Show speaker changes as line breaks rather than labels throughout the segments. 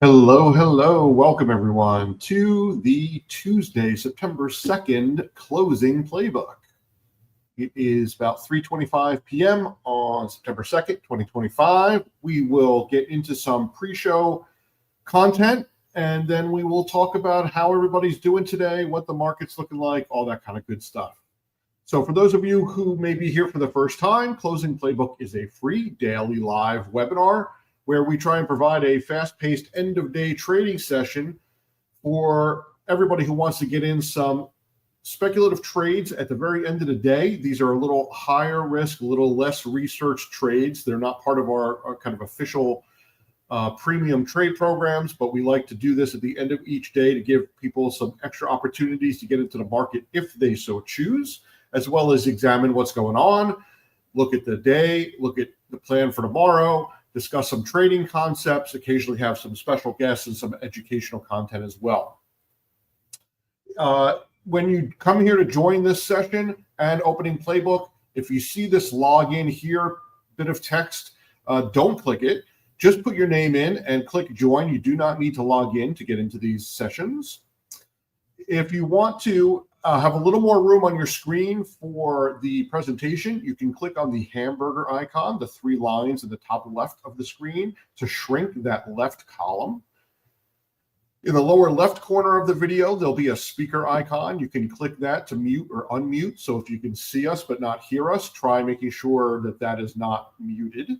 Hello, hello. Welcome everyone to the Tuesday, September 2nd closing playbook. It is about 3:25 p.m. on September 2nd, 2025. We will get into some pre-show content and then we will talk about how everybody's doing today, what the market's looking like, all that kind of good stuff. So for those of you who may be here for the first time, Closing Playbook is a free daily live webinar where we try and provide a fast-paced end-of-day trading session for everybody who wants to get in some speculative trades at the very end of the day. These are a little higher risk, a little less researched trades. They're not part of our kind of official premium trade programs, but we like to do this at the end of each day to give people some extra opportunities to get into the market if they so choose, as well as examine what's going on, look at the day, look at the plan for tomorrow, discuss some trading concepts, occasionally have some special guests and some educational content as well. When you come here to join this session and opening playbook, if you see this login here, bit of text, don't click it. Just put your name in and click join. You do not need to log in to get into these sessions. If you want to have a little more room on your screen for the presentation, you can click on the hamburger icon, the three lines in the top left of the screen, to shrink that left column. In the lower left corner of the video, there'll be a speaker icon. You can click that to mute or unmute. So if you can see us but not hear us, try making sure that that is not muted.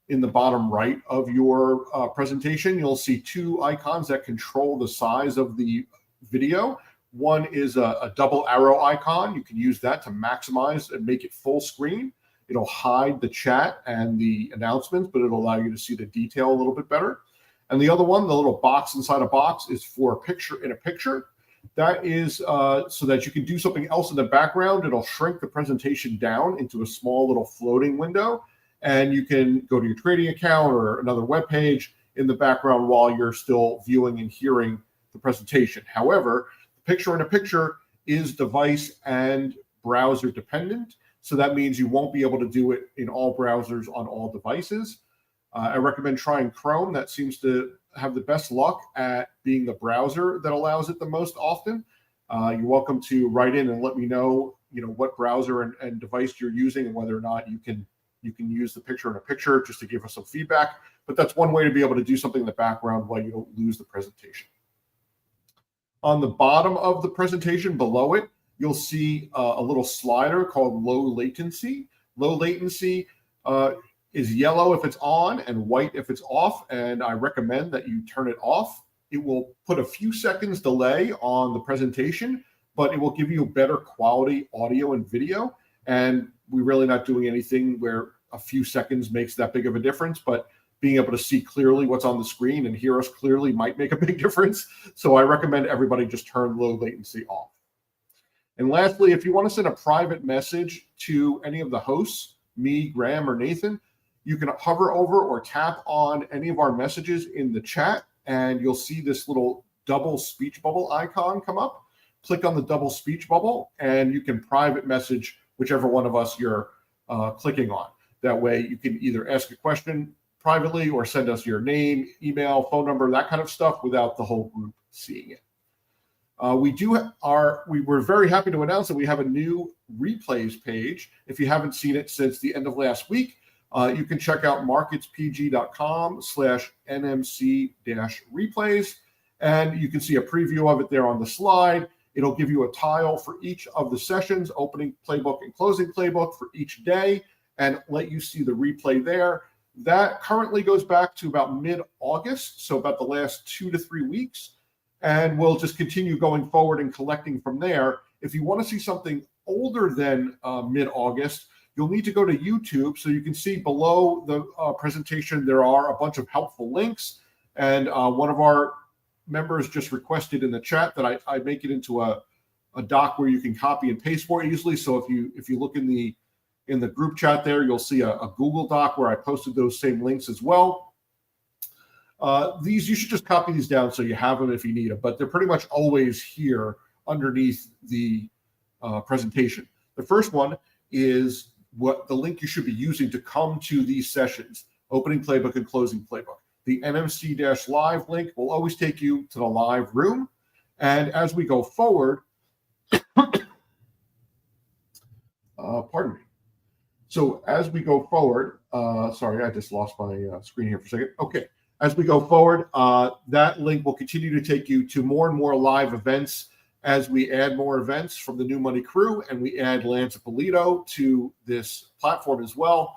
In the bottom right of your presentation, you'll see two icons that control the size of the video. One is a double arrow icon. You can use that to maximize and make it full screen. It'll hide the chat and the announcements, but it'll allow you to see the detail a little bit better. And the other one, the little box inside a box, is for a picture in a picture. That is so that you can do something else in the background. It'll shrink the presentation down into a small little floating window, and you can go to your trading account or another web page in the background while you're still viewing and hearing the presentation. However, picture in a picture is device and browser dependent. So that means you won't be able to do it in all browsers on all devices. I recommend trying Chrome. That seems to have the best luck at being the browser that allows it the most often. You're welcome to write in and let me know, what browser and device you're using and whether or not you can use the picture in a picture just to give us some feedback. But that's one way to be able to do something in the background while you don't lose the presentation. On the bottom of the presentation below it, you'll see a little slider called low latency. Low latency is yellow if it's on and white if it's off, and I recommend that you turn it off. It will put a few seconds delay on the presentation, but it will give you better quality audio and video. And we're really not doing anything where a few seconds makes that big of a difference, but being able to see clearly what's on the screen and hear us clearly might make a big difference. So I recommend everybody just turn low latency off. And lastly, if you want to send a private message to any of the hosts, me, Graham, or Nathan, you can hover over or tap on any of our messages in the chat, and you'll see this little double speech bubble icon come up. Click on the double speech bubble, and you can private message whichever one of us you're clicking on. That way you can either ask a question privately or send us your name, email, phone number, that kind of stuff without the whole group seeing it. We're very happy to announce that we have a new replays page. If you haven't seen it since the end of last week, you can check out marketspg.com/NMC-replays, and you can see a preview of it there on the slide. It'll give you a tile for each of the sessions, opening playbook and closing playbook for each day, and let you see the replay there. That currently goes back to about mid-August, so about the last 2 to 3 weeks, and we'll just continue going forward and collecting from there. If you want to see something older than mid-August, you'll need to go to YouTube. So you can see below the presentation, there are a bunch of helpful links, and one of our members just requested in the chat that I make it into a doc where you can copy and paste more easily. So if you look in the group chat there, you'll see a Google Doc where I posted those same links as well. These, you should just copy these down so you have them if you need them, but they're pretty much always here underneath the presentation. The first one is what the link you should be using to come to these sessions, opening playbook and closing playbook. The NMC-live link will always take you to the live room. And as we go forward, pardon me. So as we go forward, sorry, I just lost my screen here for a second. Okay. As we go forward, that link will continue to take you to more and more live events as we add more events from the New Money crew and we add Lance Polito to this platform as well.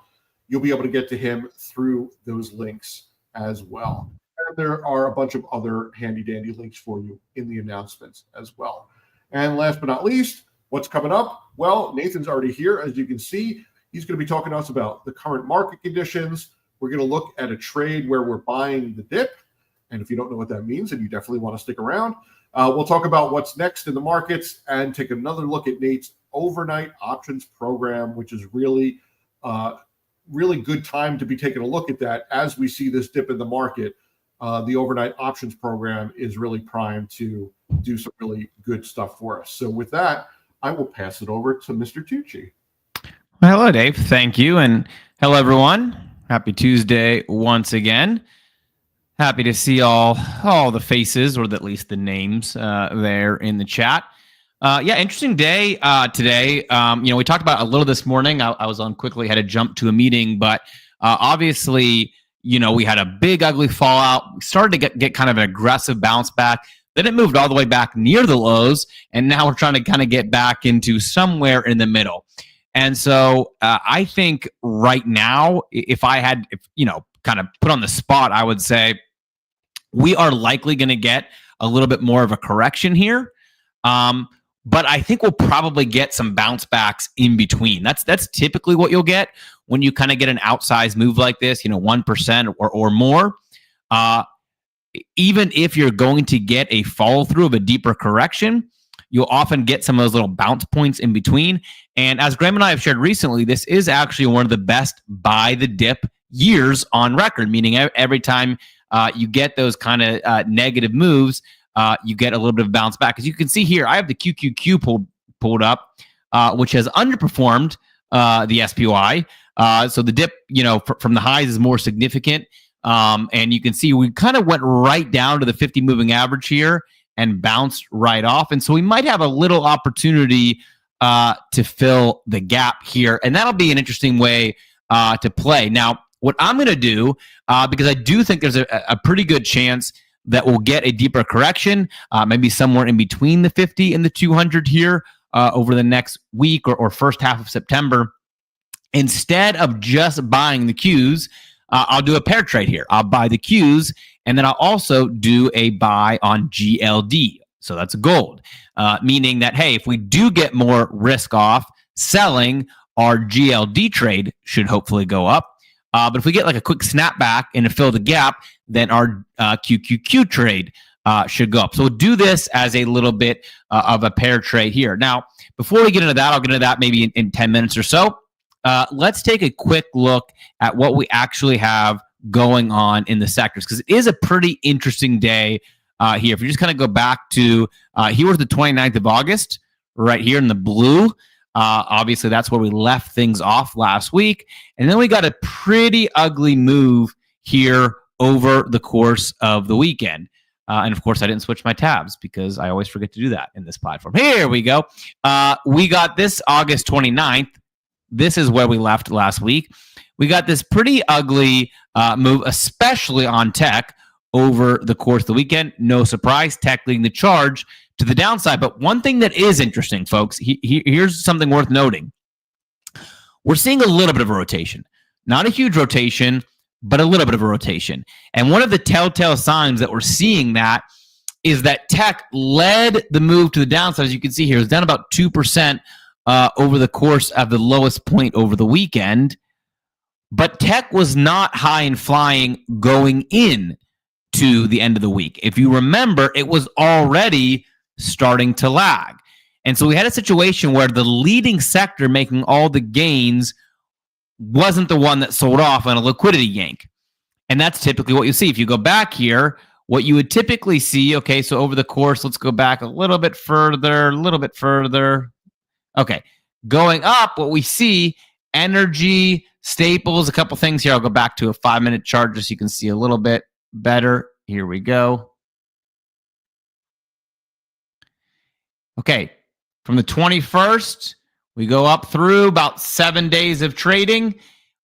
You'll be able to get to him through those links as well. And there are a bunch of other handy dandy links for you in the announcements as well. And last but not least, what's coming up? Well, Nathan's already here. As you can see, he's going to be talking to us about the current market conditions. We're going to look at a trade where we're buying the dip. And if you don't know what that means, then you definitely want to stick around. We'll talk about what's next in the markets and take another look at Nate's overnight options program, which is really good time to be taking a look at that as we see this dip in the market. The overnight options program is really primed to do some really good stuff for us. So with that, I will pass it over to Mr. Tucci.
Well, hello, Dave. Thank you. And hello, everyone. Happy Tuesday once again. Happy to see all the faces, or at least the names there in the chat. Interesting day today. We talked about a little this morning. I was on quickly, had to jump to a meeting, but obviously, we had a big, ugly fallout. We started to get kind of an aggressive bounce back. Then it moved all the way back near the lows, and now we're trying to kind of get back into somewhere in the middle. And so I think right now, if kind of put on the spot, I would say we are likely going to get a little bit more of a correction here. But I think we'll probably get some bounce backs in between. That's typically what you'll get when you kind of get an outsized move like this, 1% or more. Even if you're going to get a follow through of a deeper correction, you'll often get some of those little bounce points in between. And as Graham and I have shared recently, this is actually one of the best buy the dip years on record, meaning every time you get those kind of negative moves, you get a little bit of bounce back. As you can see here, I have the QQQ pulled up, which has underperformed the SPY. So the dip, from the highs is more significant. And you can see we kind of went right down to the 50 moving average here and bounced right off. And so we might have a little opportunity to fill the gap here. And that'll be an interesting way to play. Now, what I'm going to do, because I do think there's a pretty good chance that we'll get a deeper correction, maybe somewhere in between the 50 and the 200 here over the next week or first half of September. Instead of just buying the Qs, I'll do a pair trade here. I'll buy the Qs, and then I'll also do a buy on GLD. So that's gold, meaning that, hey, if we do get more risk off selling, our GLD trade should hopefully go up. But if we get like a quick snapback and to fill the gap, then our QQQ trade should go up. So we'll do this as a little bit of a pair trade here. Now, before we get into that, I'll get into that maybe in 10 minutes or so. Let's take a quick look at what we actually have going on in the sectors, because it is a pretty interesting day here. If you just kind of go back to here was the 29th of August, right here in the blue. Obviously, that's where we left things off last week. And then we got a pretty ugly move here over the course of the weekend. And of course, I didn't switch my tabs because I always forget to do that in this platform. Here we go. We got this August 29th. This is where we left last week. We got this pretty ugly move, especially on tech over the course of the weekend. No surprise, tech leading the charge to the downside. But one thing that is interesting, folks, here's something worth noting. We're seeing a little bit of a rotation. Not a huge rotation, but a little bit of a rotation. And one of the telltale signs that we're seeing that is that tech led the move to the downside. As you can see here, it's down about 2% over the course of the lowest point over the weekend. But tech was not high and flying going in to the end of the week. If you remember, it was already starting to lag. And so we had a situation where the leading sector making all the gains wasn't the one that sold off on a liquidity yank. And that's typically what you see. If you go back here, what you would typically see, okay, so over the course, let's go back a little bit further. Okay, going up, what we see, energy, staples, a couple things here. I'll go back to a 5-minute chart just so you can see a little bit better. Here we go. Okay, from the 21st, we go up through about 7 days of trading.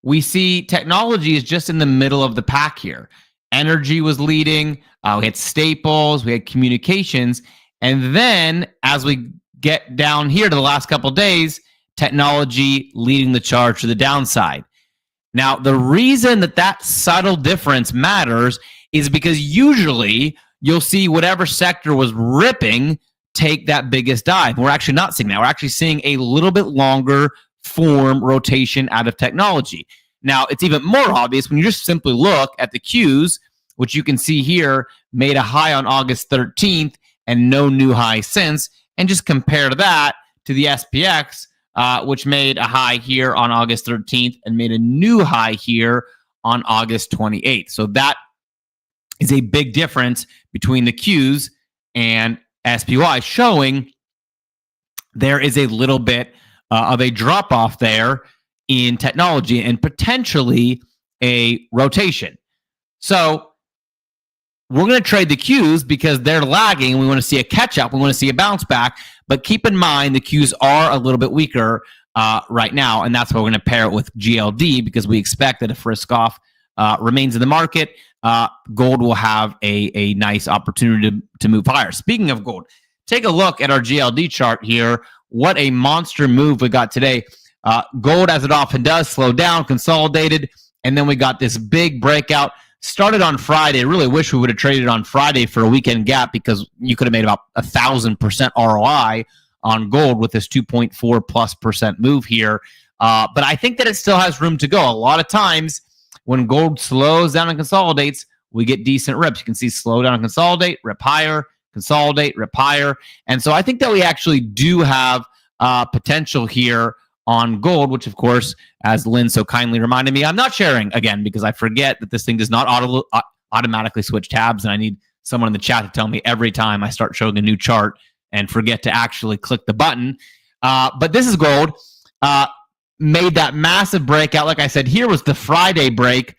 We see technology is just in the middle of the pack here. Energy was leading. We had staples. We had communications. And then as we get down here to the last couple of days, technology leading the charge to the downside. Now, the reason that subtle difference matters is because usually you'll see whatever sector was ripping take that biggest dive. We're actually not seeing that. We're actually seeing a little bit longer form rotation out of technology. Now, it's even more obvious when you just simply look at the Qs, which you can see here made a high on August 13th and no new high since, and just compare that to the SPX, which made a high here on August 13th and made a new high here on August 28th. So that is a big difference between the Qs and SPY, showing there is a little bit of a drop off there in technology and potentially a rotation. So we're going to trade the Qs because they're lagging. We want to see a catch up. We want to see a bounce back. But keep in mind, the Qs are a little bit weaker right now. And that's why we're going to pair it with GLD, because we expect that if risk off remains in the market, gold will have a nice opportunity to move higher. Speaking of gold, take a look at our GLD chart here. What a monster move we got today. Gold, as it often does, slowed down, consolidated, and then we got this big breakout. Started on Friday. Really wish we would have traded on Friday for a weekend gap, because you could have made about 1,000% ROI on gold with this 2.4+% move here. But I think that it still has room to go. A lot of times when gold slows down and consolidates, we get decent rips. You can see slow down and consolidate, rip higher, consolidate, rip higher. And so I think that we actually do have potential here on gold, which, of course, as Lynn so kindly reminded me, I'm not sharing again because I forget that this thing does not automatically switch tabs, and I need someone in the chat to tell me every time I start showing a new chart and forget to actually click the button. But this is gold. Made that massive breakout. Like I said, here was the Friday break.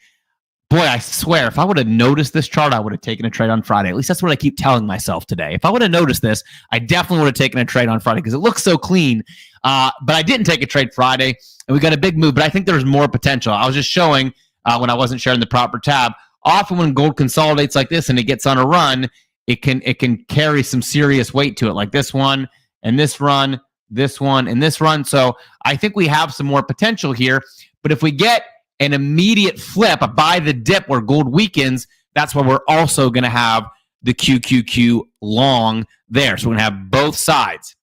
Boy, I swear, if I would have noticed this chart, I would have taken a trade on Friday. At least that's what I keep telling myself today. If I would have noticed this, I definitely would have taken a trade on Friday because it looks so clean. But I didn't take a trade Friday, and we got a big move. But I think there's more potential. I was just showing when I wasn't sharing the proper tab. Often when gold consolidates like this and it gets on a run, it can carry some serious weight to it, like this one and this run, this one and this run. So I think we have some more potential here. But if we get an immediate flip, a buy the dip where gold weakens, that's where we're also going to have the QQQ long there. So we're going to have both sides.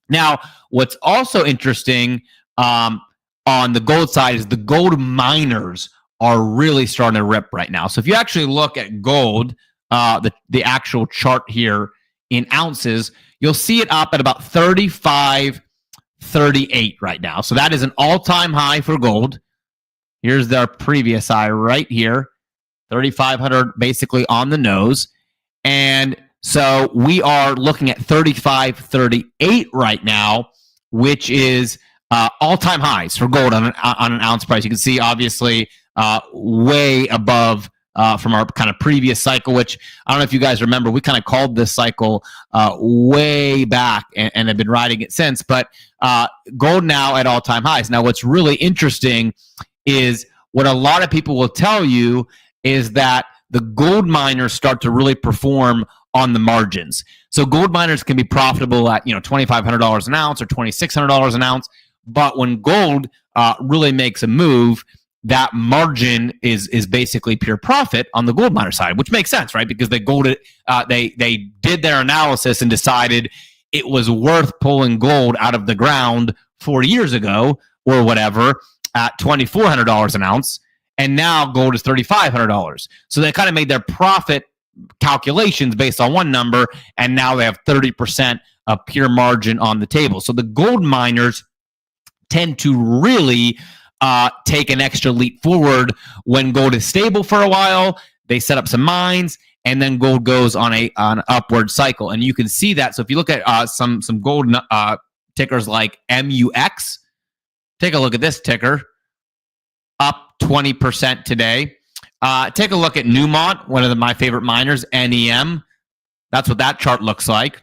Now, what's also interesting on the gold side is the gold miners are really starting to rip right now. So if you actually look at gold, the actual chart here in ounces, you'll see it up at about 35.38 right now. So that is an all-time high for gold. Here's their previous high right here, 3,500 basically on the nose. And so we are looking at 35.38 right now, which is all-time highs for gold on an ounce price. You can see, obviously, way above from our kind of previous cycle, which I don't know if you guys remember. We kind of called this cycle way back and have been riding it since. But gold now at all-time highs. Now, what's really interesting is what a lot of people will tell you is that the gold miners start to really perform on the margins. So gold miners can be profitable at $2,500 an ounce or $2,600 an ounce, but when gold really makes a move, that margin is basically pure profit on the gold miner side, which makes sense, right? Because they did their analysis and decided it was worth pulling gold out of the ground 4 years ago or whatever at $2,400 an ounce, and now gold is $3,500. So they kind of made their profit calculations based on one number, and now they have 30% of pure margin on the table. So the gold miners tend to really take an extra leap forward when gold is stable for a while. They set up some mines, and then gold goes on an upward cycle, and you can see that. So if you look at some gold tickers like MUX, take a look at this ticker, up 20% today. Take a look at Newmont, one of my favorite miners, NEM. That's what that chart looks like.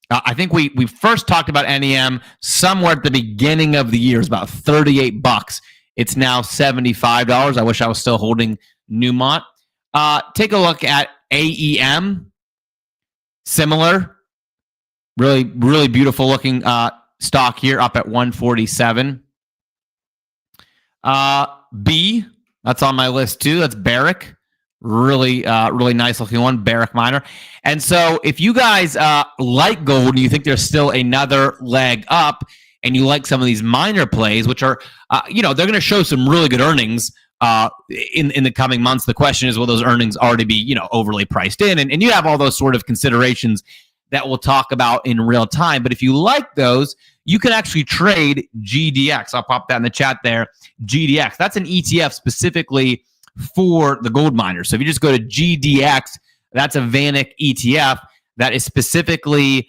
I think we first talked about NEM somewhere at the beginning of the year. It was about $38. It's now $75. I wish I was still holding Newmont. Take a look at AEM. Similar. Really, really beautiful looking stock here, up at 147. B, that's on my list too. That's Barrick. Really, really nice looking one, Barrick miner. And so if you guys like gold and you think there's still another leg up and you like some of these miner plays, which are, they're going to show some really good earnings in the coming months. The question is, will those earnings already be, overly priced in? And you have all those sort of considerations that we'll talk about in real time. But if you like those, you can actually trade GDX. I'll pop that in the chat there. GDX. That's an ETF specifically for the gold miners. So if you just go to GDX, that's a VanEck ETF that is specifically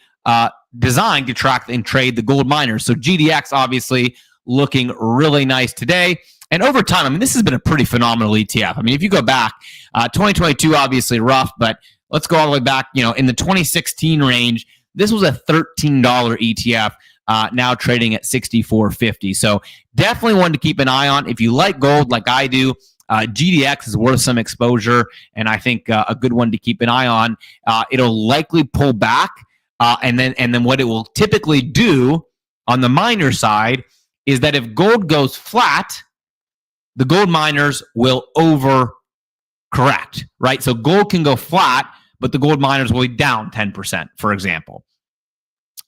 designed to track and trade the gold miners. So GDX obviously looking really nice today. And over time, this has been a pretty phenomenal ETF. If you go back, 2022 obviously rough, but let's go all the way back, in the 2016 range, this was a $13 ETF, now trading at $64.50. So definitely one to keep an eye on. If you like gold like I do, GDX is worth some exposure, and I think a good one to keep an eye on. It'll likely pull back, and then what it will typically do on the miner side is that if gold goes flat, the gold miners will overcorrect, right? So gold can go flat, but the gold miners will be down 10%, for example.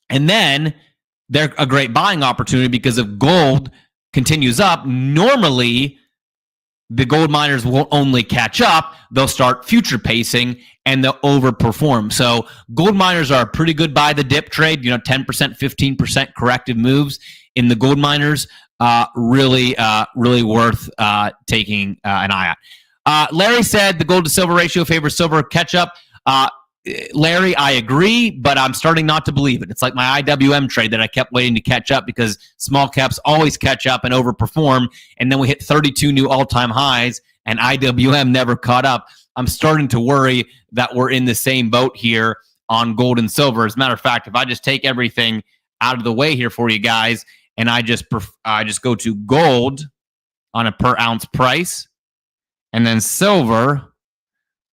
And then they're a great buying opportunity because if gold continues up, normally the gold miners won't only catch up, they'll start future pacing and they'll overperform. So gold miners are a pretty good buy the dip trade, 10%, 15% corrective moves in the gold miners, really worth taking an eye on. Larry said the gold to silver ratio favors silver catch up. Larry, I agree, but I'm starting not to believe it. It's like my IWM trade that I kept waiting to catch up because small caps always catch up and overperform, and then we hit 32 new all-time highs, and IWM never caught up. I'm starting to worry that we're in the same boat here on gold and silver. As a matter of fact, if I just take everything out of the way here for you guys, and I just go to gold on a per ounce price, and then silver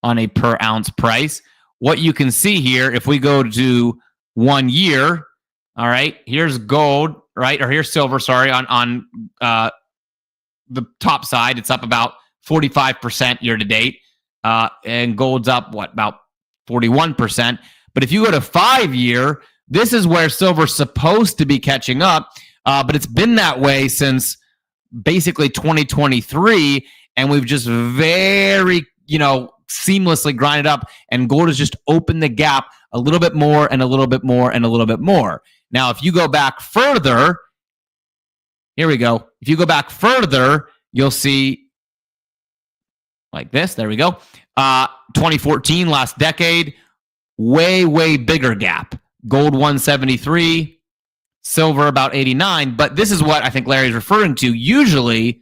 on a per ounce price, what you can see here, if we go to 1 year, all right, here's gold, right, or here's silver, sorry, on the top side, it's up about 45% year to date, and gold's up, about 41%. But if you go to 5 year, this is where silver's supposed to be catching up, but it's been that way since basically 2023, and we've just very, seamlessly grinded up, and gold has just opened the gap a little bit more and a little bit more and a little bit more. Now, if you go back further, here we go. If you go back further, you'll see like this. There we go. 2014, last decade, way, way bigger gap. Gold 173, silver about 89. But this is what I think Larry's referring to. Usually,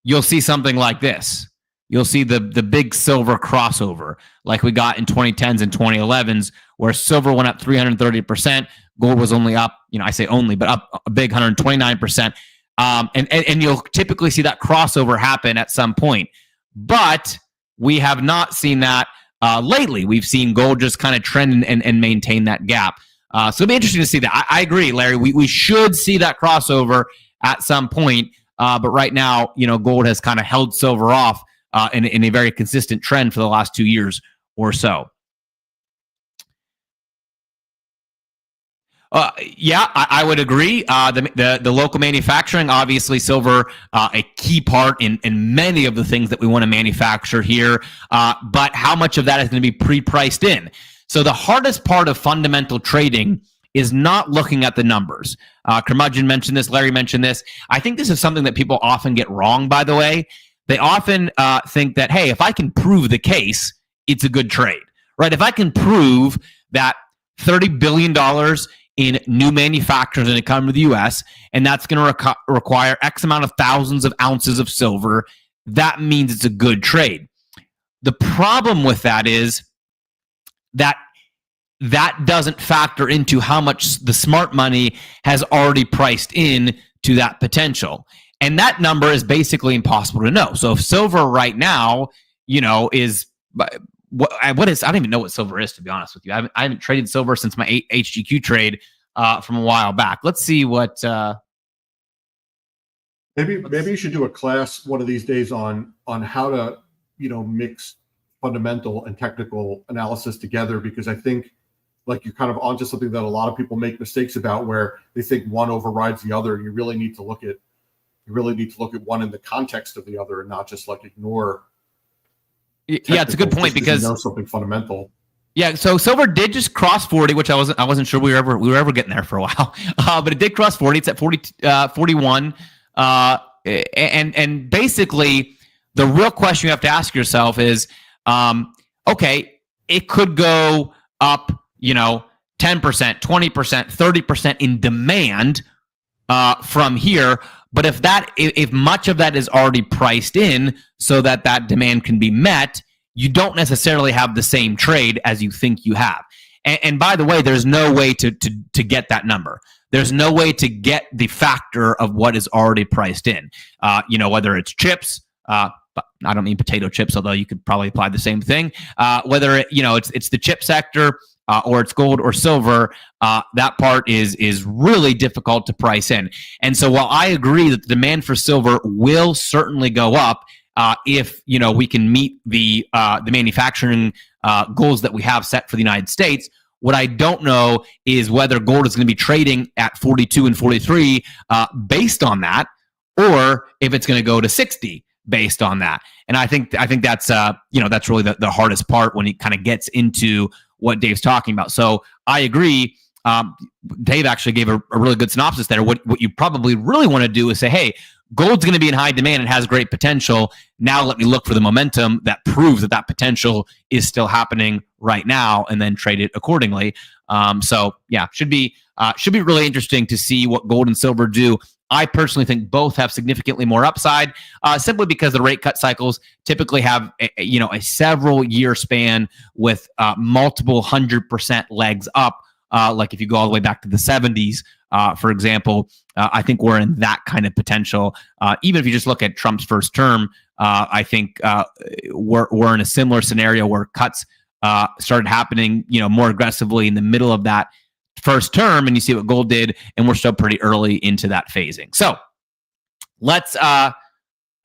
you'll see something like this. You'll see the big silver crossover like we got in 2010s and 2011s, where silver went up 330%. Gold was only up, I say only, but up a big 129%. And you'll typically see that crossover happen at some point. But we have not seen that lately. We've seen gold just kind of trend and maintain that gap. So it'll be interesting to see that. I agree, Larry. We should see that crossover at some point. But right now, gold has kind of held silver off in a very consistent trend for the last 2 years or so. I would agree. The local manufacturing, obviously, silver, a key part in many of the things that we want to manufacture here. But how much of that is going to be pre-priced in? So the hardest part of fundamental trading is not looking at the numbers. Curmudgeon mentioned this. Larry mentioned this. I think this is something that people often get wrong, by the way. They often think that, hey, if I can prove the case, it's a good trade, right? If I can prove that $30 billion in new manufacturers going to come to the U.S., and that's going to require X amount of thousands of ounces of silver, that means it's a good trade. The problem with that is that doesn't factor into how much the smart money has already priced in to that potential. And that number is basically impossible to know. So if silver right now, is what is, I don't even know what silver is, to be honest with you. I haven't traded silver since my HGQ trade from a while back. Let's see what.
Maybe you should do a class one of these days on how to mix fundamental and technical analysis together, because I think like you're kind of onto something that a lot of people make mistakes about, where they think one overrides the other. You really need to look at one in the context of the other, and not just like ignore.
Yeah, it's a good point, because
something fundamental.
Yeah, so silver did just cross 40, which I wasn't sure we were ever getting there for a while, but it did cross 40. It's at 41, and basically the real question you have to ask yourself is, okay, it could go up, 10%, 20%, 30% in demand from here. But if much of that is already priced in so that demand can be met, you don't necessarily have the same trade as you think you have. And by the way, there's no way to get that number. There's no way to get the factor of what is already priced in. Whether it's chips, but I don't mean potato chips, although you could probably apply the same thing. Whether it's the chip sector, or it's gold or silver, that part is really difficult to price in. And so while I agree that the demand for silver will certainly go up if we can meet the manufacturing goals that we have set for the United States, what I don't know is whether gold is going to be trading at 42 and 43 based on that, or if it's going to go to 60 based on that. And I think that's that's really the hardest part when he kind of gets into what Dave's talking about. So I agree. Dave actually gave a really good synopsis there. What you probably really want to do is say, hey, gold's going to be in high demand and has great potential. Now let me look for the momentum that proves that potential is still happening right now, and then trade it accordingly. So yeah, should be really interesting to see what gold and silver do. I personally think both have significantly more upside, simply because the rate cut cycles typically have a several year span with multiple 100% legs up. Like if you go all the way back to the 70s, for example, I think we're in that kind of potential. Even if you just look at Trump's first term, I think we're in a similar scenario where cuts started happening, more aggressively in the middle of that first term, and you see what gold did, and we're still pretty early into that phasing. So let's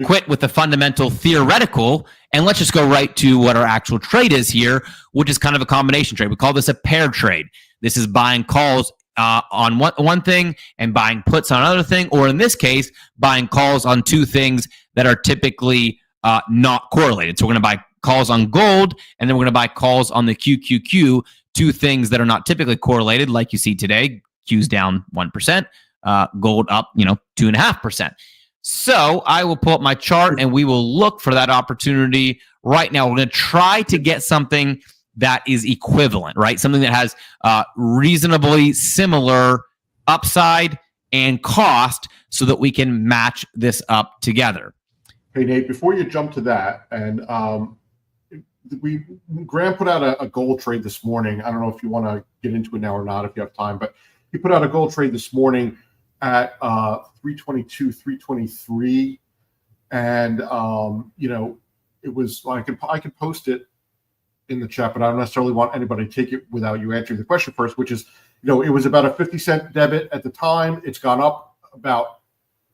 quit with the fundamental theoretical, and let's just go right to what our actual trade is here, which is kind of a combination trade. We call this a pair trade. This is buying calls on one thing and buying puts on another thing, or in this case, buying calls on two things that are typically not correlated. So we're going to buy calls on gold, and then we're going to buy calls on the QQQ, two things that are not typically correlated, like you see today. Q's down 1%, gold up, 2.5%. So I will pull up my chart, and we will look for that opportunity right now. We're going to try to get something that is equivalent, right? Something that has reasonably similar upside and cost, so that we can match this up together.
Hey, Nate, before you jump to that, and Graham put out a gold trade this morning. I don't know if you want to get into it now or not, if you have time, but he put out a gold trade this morning at 322, 323, and it was I could post it in the chat, but I don't necessarily want anybody to take it without you answering the question first, which is, it was about a 50-cent debit at the time. It's gone up about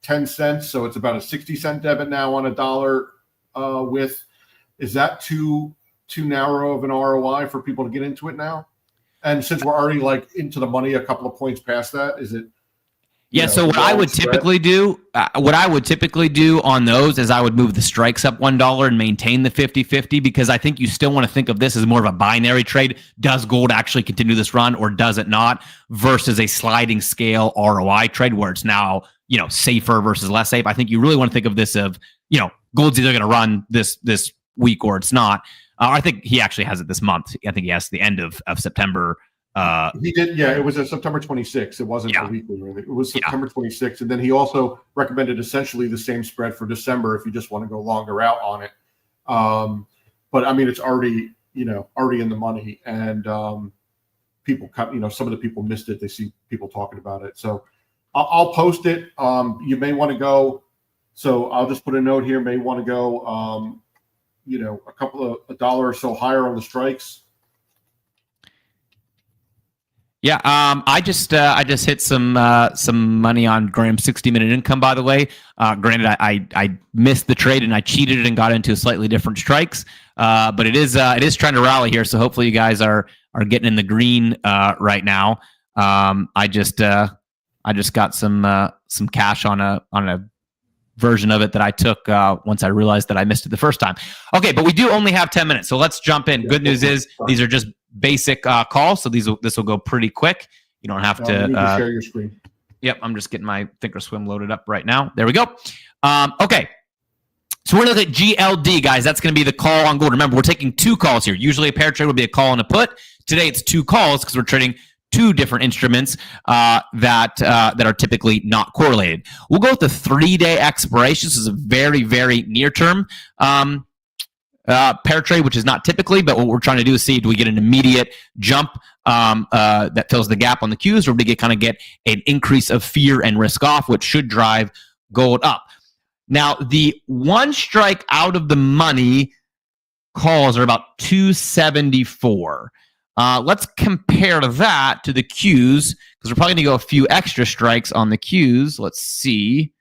10 cents, so it's about a 60-cent debit now on a dollar with. Is that too narrow of an ROI for people to get into it now? And since we're already like into the money, a couple of points past that, is it?
Yeah. So what I would typically do on those is I would move the strikes up $1 and maintain the 50-50, because I think you still want to think of this as more of a binary trade. Does gold actually continue this run, or does it not? Versus a sliding scale ROI trade where it's now, safer versus less safe. I think you really want to think of this of, gold's either going to run this week or it's not. I think he actually has it this month. I think he has the end of September
He did, yeah. It was a September 26th. It wasn't a weekly. It was September 26th, and then he also recommended essentially the same spread for December if you just want to go longer out on it. But I mean, it's already in the money, and people cut. Some of the people missed it. They see people talking about it, so I'll post it. You may want to go. So I'll just put a note here. May want to go. A couple of $1 or so higher on the strikes.
Yeah, I just hit some money on Graham's 60-minute income. By the way, granted, I missed the trade and I cheated and got into slightly different strikes, but it is trying to rally here. So hopefully you guys are getting in the green right now. I just got some cash on a version of it that I took once I realized that I missed it the first time. Okay, but we do only have 10 minutes, so let's jump in. Good news is these are just basic calls, so this will go pretty quick. You don't have to
share your screen.
Yep, I'm just getting my Thinkorswim loaded up right now. There we go. Okay, so we're going to look at GLD, guys. That's going to be the call on gold. Remember, we're taking two calls here. Usually a pair trade would be a call and a put. Today it's two calls because we're trading two different instruments that are typically not correlated. We'll go with the 3-day expiration. This is a very, very near term pair trade, which is not typically, but what we're trying to do is see, do we get an immediate jump that fills the gap on the Qs, or do we kind of get an increase of fear and risk off, which should drive gold up. Now, the one strike out of the money calls are about 274. Let's compare that to the Qs, because we're probably going to go a few extra strikes on the Qs. Let's see.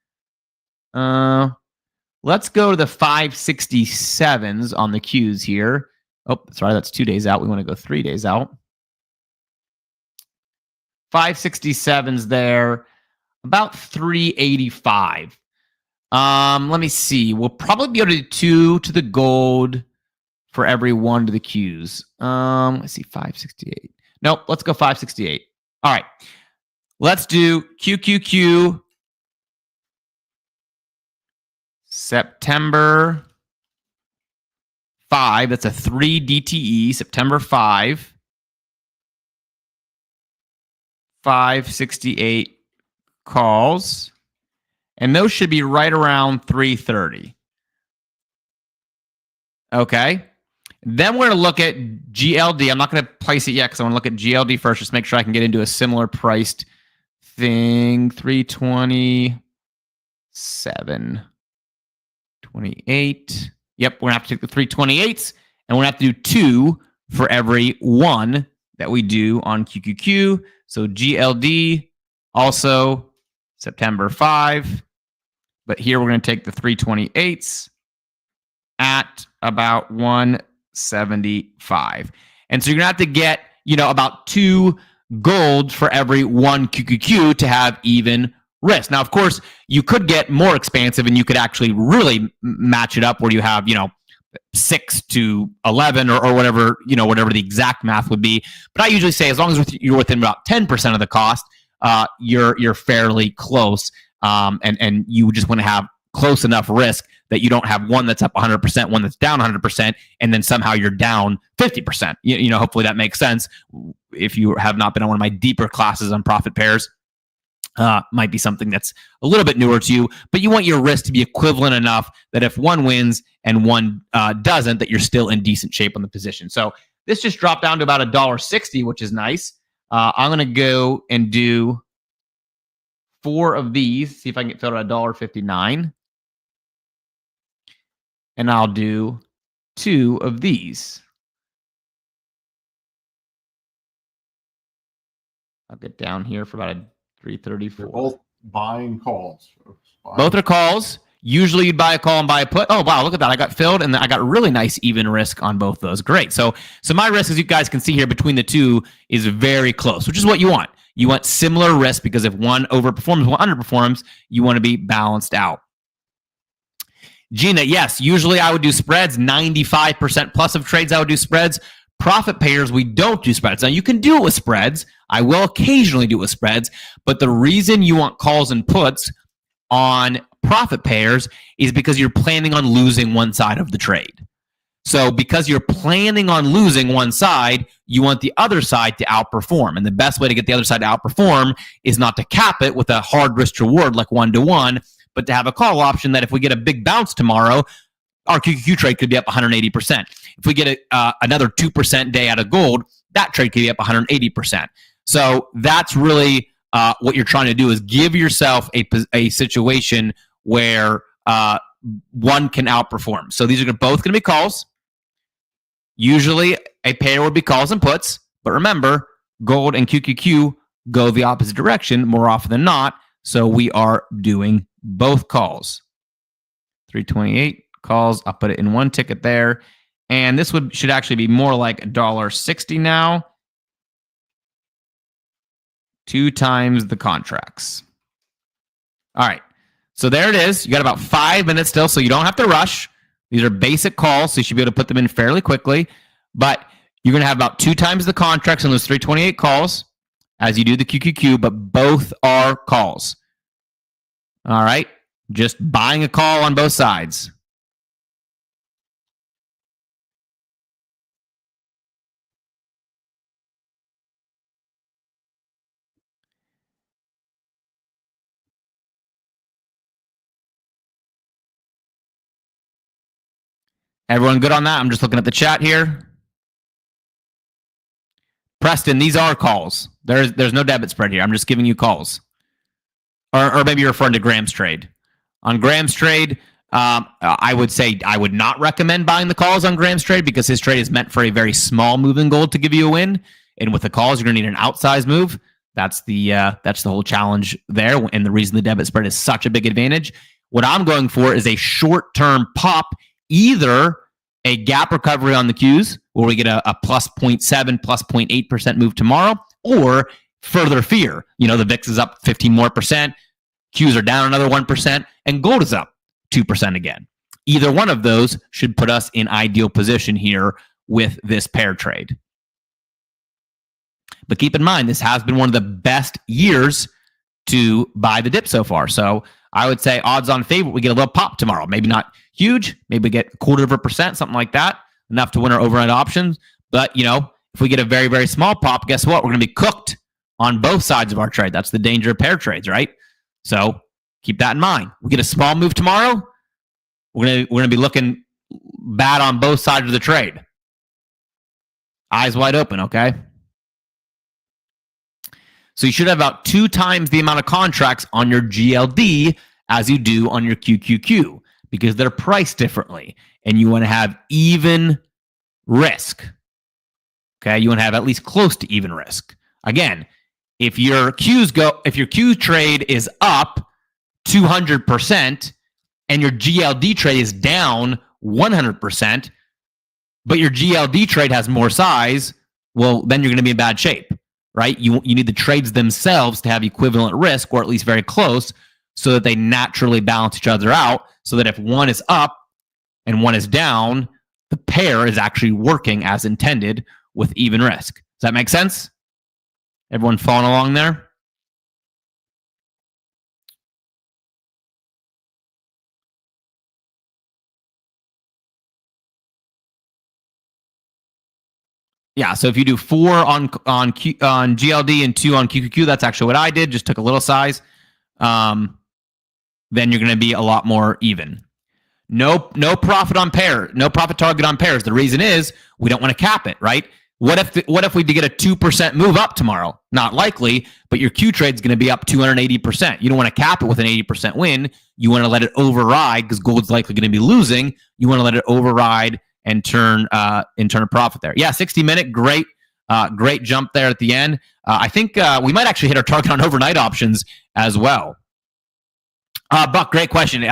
Let's go to the 567s on the Qs here. Oh, sorry, that's 2 days out. We want to go 3 days out. 567s there, about 385. Let me see. We'll probably be able to do 2 to the gold for every 1 to the Qs. Let's see, 568. Nope, let's go 568. All right. Let's do QQQ September 5. That's a 3 DTE, September 5. 568 calls. And those should be right around 330. Okay. Then we're going to look at GLD. I'm not going to place it yet because I want to look at GLD first, just make sure I can get into a similar priced thing. 327, 28. Yep, we're going to have to take the 328s, and we're going to have to do 2 for every 1 that we do on QQQ. So GLD, also September 5. But here we're going to take the 328s at about 175. And so you're going to have to get, about 2 gold for every 1 QQQ to have even risk. Now, of course, you could get more expansive and you could actually really match it up where you have, 6 to 11 or whatever, whatever the exact math would be. But I usually say as long as you're within about 10% of the cost, you're fairly close. And you just want to have close enough risk that you don't have one that's up 100%, one that's down 100%, and then somehow you're down 50%. Hopefully that makes sense. If you have not been on one of my deeper classes on profit pairs, might be something that's a little bit newer to you, but you want your risk to be equivalent enough that if one wins and one doesn't, that you're still in decent shape on the position. So this just dropped down to about $1.60, which is nice. I'm going to go and do 4 of these, see if I can get filled at $1.59. And I'll do 2 of these. I'll get down here for about a 334.
They're both buying calls.
Both are calls. Usually you'd buy a call and buy a put. Oh, wow, look at that. I got filled, and I got really nice even risk on both those. Great. So my risk, as you guys can see here, between the two is very close, which is what you want. You want similar risk because if one overperforms, one underperforms, you want to be balanced out. Gina, yes, usually I would do spreads. 95% plus of trades I would do spreads. Profit payers, we don't do spreads. Now, you can do it with spreads. I will occasionally do it with spreads. But the reason you want calls and puts on profit payers is because you're planning on losing one side of the trade. So because you're planning on losing one side, you want the other side to outperform. And the best way to get the other side to outperform is not to cap it with a hard risk reward like 1-to-1, but to have a call option that if we get a big bounce tomorrow, our QQQ trade could be up 180%. If we get another 2% day out of gold, that trade could be up 180%. So that's really what you're trying to do, is give yourself a situation where one can outperform. So these are both going to be calls. Usually a pair would be calls and puts, but remember, gold and QQQ go the opposite direction more often than not. So we are doing both calls. 328 calls. I'll put it in one ticket there. And this should actually be more like $1.60 now. 2 times the contracts. All right. So there it is. You got about 5 minutes still, so you don't have to rush. These are basic calls, so you should be able to put them in fairly quickly. But you're going to have about 2 times the contracts on those 328 calls as you do the QQQ, but both are calls. All right. Just buying a call on both sides. Everyone good on that? I'm just looking at the chat here. Preston, these are calls. There's no debit spread here. I'm just giving you calls. Or maybe you're referring to Graham's trade. On Graham's trade, I would say I would not recommend buying the calls on Graham's trade because his trade is meant for a very small move in gold to give you a win. And with the calls, you're going to need an outsized move. That's the whole challenge there, and the reason the debit spread is such a big advantage. What I'm going for is a short-term pop, either a gap recovery on the Qs, where we get a plus 0.7, plus 0.8% move tomorrow, or further fear. The VIX is up 15 more percent, Qs are down another 1%, and gold is up 2% again. Either one of those should put us in ideal position here with this pair trade. But keep in mind, this has been one of the best years to buy the dip so far. So I would say odds on favorite, we get a little pop tomorrow. Maybe not huge. Maybe we get 0.25%, something like that. Enough to win our overnight options. But, if we get a very, very small pop, guess what? We're going to be cooked on both sides of our trade. That's the danger of pair trades, right? So keep that in mind. We get a small move tomorrow, we're going to be looking bad on both sides of the trade. Eyes wide open, okay? So you should have about 2 times the amount of contracts on your GLD as you do on your QQQ because they're priced differently, and you want to have even risk. Okay, you want to have at least close to even risk. Again, if your Q trade is up 200% and your GLD trade is down 100%, but your GLD trade has more size, well, then you're going to be in bad shape. Right? You need the trades themselves to have equivalent risk, or at least very close, so that they naturally balance each other out, so that if one is up and one is down, the pair is actually working as intended with even risk. Does that make sense? Everyone following along there? Yeah, so if you do 4 on GLD and 2 on QQQ, that's actually what I did. Just took a little size. Then you're going to be a lot more even. No profit on pair. No profit target on pairs. The reason is we don't want to cap it, right? What if we get a 2% move up tomorrow? Not likely, but your Q trade is going to be up 280%. You don't want to cap it with an 80% win. You want to let it override because gold's likely going to be losing. You want to let it override and turn a profit there. Yeah, 60-minute, great jump there at the end. I think we might actually hit our target on overnight options as well. Buck, great question.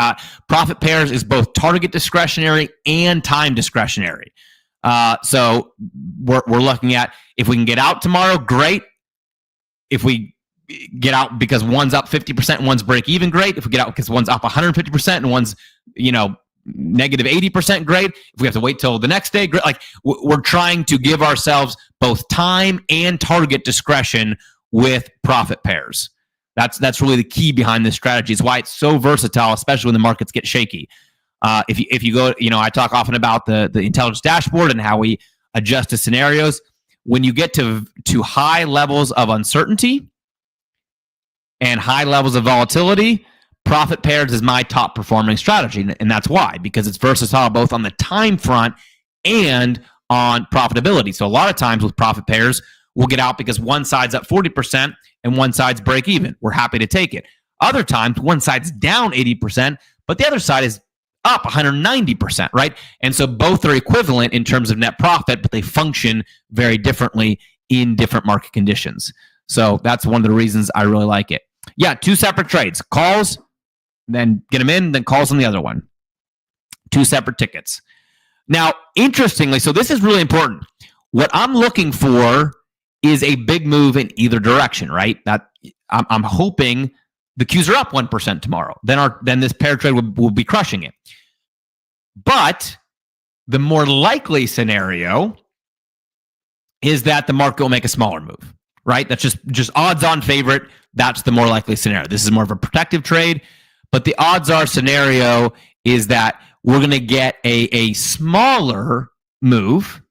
Profit pairs is both target discretionary and time discretionary. So we're looking at if we can get out tomorrow, great. If we get out because one's up 50% and one's break even, great. If we get out because one's up 150% and one's negative 80%, great. If we have to wait till the next day, great. Like we're trying to give ourselves both time and target discretion with profit pairs. That's really the key behind this strategy. It's why it's so versatile, especially when the markets get shaky. If you go, I talk often about the intelligence dashboard and how we adjust to scenarios. when you get to high levels of uncertainty and high levels of volatility, profit pairs is my top performing strategy. And that's why, because it's versatile both on the time front and on profitability. So a lot of times with profit pairs, we'll get out because one side's up 40% and one side's break even. We're happy to take it. Other times, one side's down 80%, but the other side is up 190%, right? And so both are equivalent in terms of net profit, but they function very differently in different market conditions. So that's one of the reasons I really like it. Yeah, 2 separate trades. Calls, then get them in, then calls on the other one. 2 separate tickets. Now, interestingly, so this is really important. What I'm looking for is a big move in either direction, right? That I'm hoping the Qs are up 1% tomorrow. Then this pair trade will be crushing it. But the more likely scenario is that the market will make a smaller move, right? That's just odds-on favorite. That's the more likely scenario. This is more of a protective trade, but the odds-are scenario is that we're going to get a smaller move,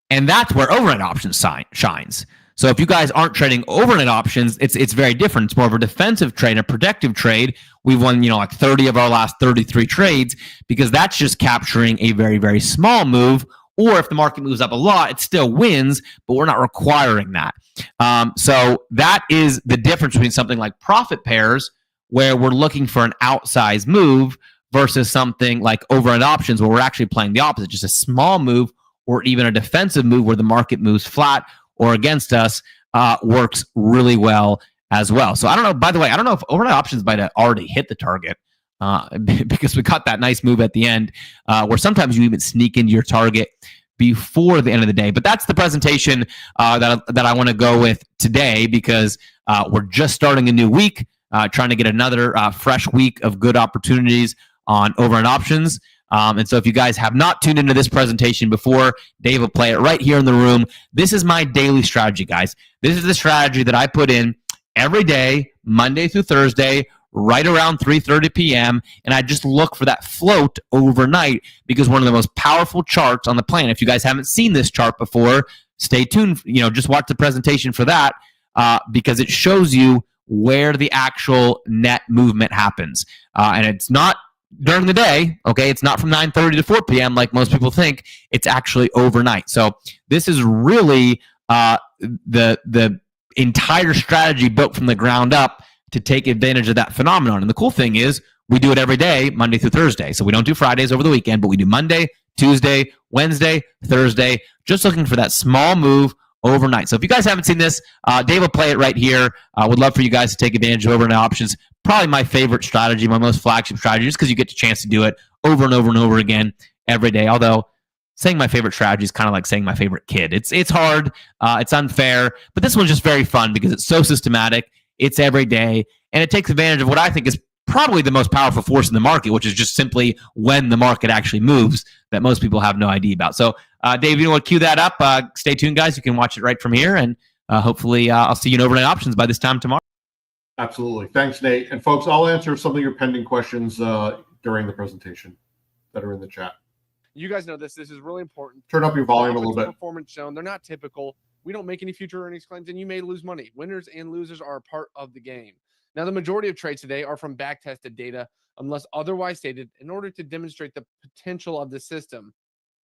and that's where overnight options shines. So if you guys aren't trading overnight options, it's very different. It's more of a defensive trade, a protective trade. We've won, like 30 of our last 33 trades because that's just capturing a very, very small move. Or if the market moves up a lot, it still wins, but we're not requiring that. So that is the difference between something like profit pairs, where we're looking for an outsized move, versus something like overnight options, where we're actually playing the opposite, just a small move, or even a defensive move where the market moves flat or against us, works really well as well. So I don't know, by the way, I don't know if overnight options might have already hit the target because we got that nice move at the end where sometimes you even sneak into your target before the end of the day. But that's the presentation that I want to go with today, because we're just starting a new week, trying to get another fresh week of good opportunities on overnight options. And so if you guys have not tuned into this presentation before, Dave will play it right here in the room. This is my daily strategy, guys. This is the strategy that I put in every day, Monday through Thursday, right around 3:30 p.m. And I just look for that float overnight, because one of the most powerful charts on the planet, if you guys haven't seen this chart before, stay tuned. Just watch the presentation for that, because it shows you where the actual net movement happens. And it's not during the day, okay? It's not from 9:30 to 4 p.m. like most people think. It's actually overnight. So this is really the entire strategy built from the ground up to take advantage of that phenomenon. And the cool thing is we do it every day, Monday through Thursday. So we don't do Fridays over the weekend, but we do Monday, Tuesday, Wednesday, Thursday, just looking for that small move overnight. So if you guys haven't seen this, Dave will play it right here. I would love for you guys to take advantage of overnight options. Probably my favorite strategy, my most flagship strategy, just because you get the chance to do it over and over and over again every day. Although saying my favorite strategy is kind of like saying my favorite kid. It's hard, it's unfair, but this one's just very fun because it's so systematic. It's every day, and it takes advantage of what I think is probably the most powerful force in the market, which is just simply when the market actually moves, that most people have no idea about. So, Dave, you want to cue that up? Stay tuned, guys. You can watch it right from here, and hopefully I'll see you in overnight options by this time tomorrow.
Absolutely. Thanks, Nate. And folks, I'll answer some of your pending questions during the presentation that are in the chat.
You guys know this. This is really important.
Turn up your volume a little bit.
Performance shown. They're not typical. We don't make any future earnings claims, and you may lose money. Winners and losers are a part of the game. Now, the majority of trades today are from back-tested data, unless otherwise stated, in order to demonstrate the potential of the system.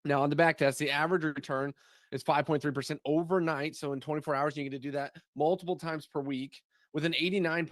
Now, on the back test, the average return is 5.3% overnight. So in 24 hours, you get to do that multiple times per week with an 89.